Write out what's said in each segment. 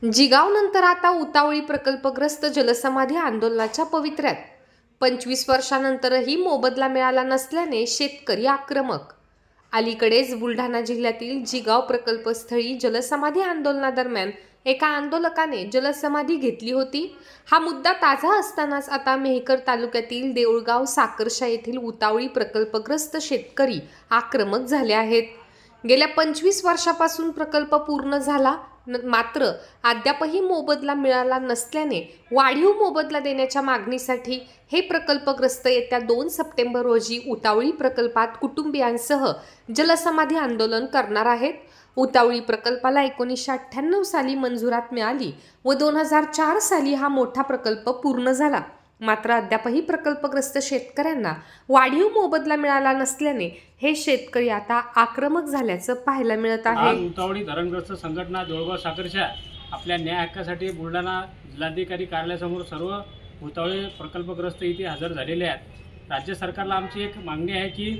जिगावनंतर आता उतावळी प्रकल्पग्रस्त जलसमाधी आंदोलनाच्या पवित्र्यात 25 वर्षांनंतरही मोबदला मिळाला नसल्याने शेतकरी आक्रमक। अलीकडेच बुलढाणा जिल्ह्यातील जिगाव प्रकल्पस्थळी जलसमाधी आंदोलनादरम्यान एका आंदोलकाने जलसमाधी घेतली होती। हा मुद्दा ताजा असतानाच आता मेहकर तालुक्यातील देऊळगाव साकर्शा येथील उतावळी प्रकल्पग्रस्त शेतकरी आक्रमक झाले आहेत। गेल्या 25 वर्षापासून प्रकल्प पूर्ण झाला, मात्र अद्यापही मोबदला मिळाला नसल्याने वाढीव मोबदला देण्याच्या मागणीसाठी हे प्रकल्पग्रस्त येत्या 2 सप्टेंबर रोजी उतावळी प्रकल्पात कुटुंबियांसह जलसमाधी आंदोलन करणार आहेत। उतावळी प्रकल्पाला 1998 साली मंजुरात मिळाली व 2004 साली हा मोठा प्रकल्प पूर्ण झाला, मात्र अद्यापही प्रकल्पग्रस्त शेतकऱ्यांना वाढीव मोबदला मिळाला नसल्याने हे शेतकरी आता आक्रमक झाल्याचं पाहायला मिळत आहे। उतावळी धरणग्रस्त संघटना देऊळगाव साकर्शा आपल्या न्याय हक्कासाठी बुलढाणा जिल्हाधिकारी कार्यालयासमोर सर्व उतावळी प्रकल्पग्रस्त इथे हजर झालेले आहेत। राज्य सरकारला आमची एक मागणी आहे की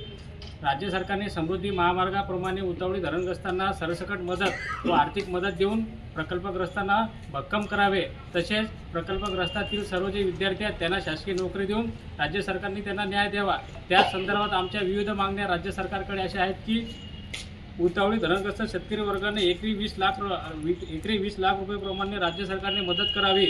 राज्य सरकारने समृद्धी महामार्गाप्रमाणे उतावळी धरणग्रस्तांना सरसकट मदत व आर्थिक मदत देऊन प्रकल्पग्रस्तांना भक्कम करावे। तसेच प्रकल्पग्रस्तातील सर्व जे विद्यार्थी आहेत त्यांना शासकीय नोकरी देऊन राज्य सरकारने त्यांना न्याय द्यावा। त्या संदर्भात आमच्या विविध मागण्या राज्य सरकारकडे अशा आहेत की उतावळी धरणग्रस्त शेतकरी वर्गाने एकरी 20 लाख रुपये प्रमाणे राज्य सरकारने मदत करावी।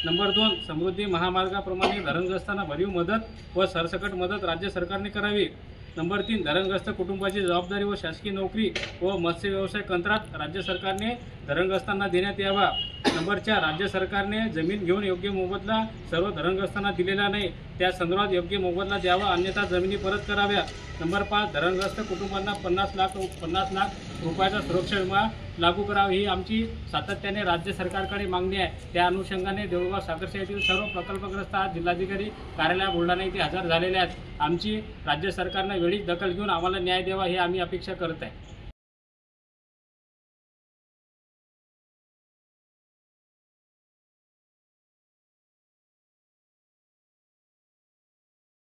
नंबर 2, समृद्धी महामार्गाप्रमाणे धरणग्रस्तांना भरीव मदत व सरसकट मदत राज्य सरकारने करावी। नंबर 3, धरणग्रस्त कुटुंबाची जबाबदारी व शासकीय नोकरी व मत्स्य व्यवसाय कंत्राट राज्य सरकारने धरणग्रस्तांना देण्यात यावा। नंबर 4, राज्य सरकारने जमीन घेऊन योग्य मोबदला सर्व धरणग्रस्तांना दिलेला नाही, त्या संदर्भात योग्य मोबदला द्यावा, अन्यथा जमिनी परत कराव्या। नंबर 5, धरणग्रस्त कुटुंबांना 50 लाख रुपयाचा सुरक्षा विमा लागू करावा, ही आमची सातत्याने राज्य सरकारकडे मागणी आहे। त्या अनुषंगाने देऊळगाव साकर्शा येथील सर्व प्रकल्पग्रस्त आज जिल्हाधिकारी कार्यालय बुलढाणा येथे हजर झालेले आहेत। आमची राज्य सरकारने वेळीच दखल घेऊन आम्हाला न्याय द्यावा ही आम्ही अपेक्षा करत आहे।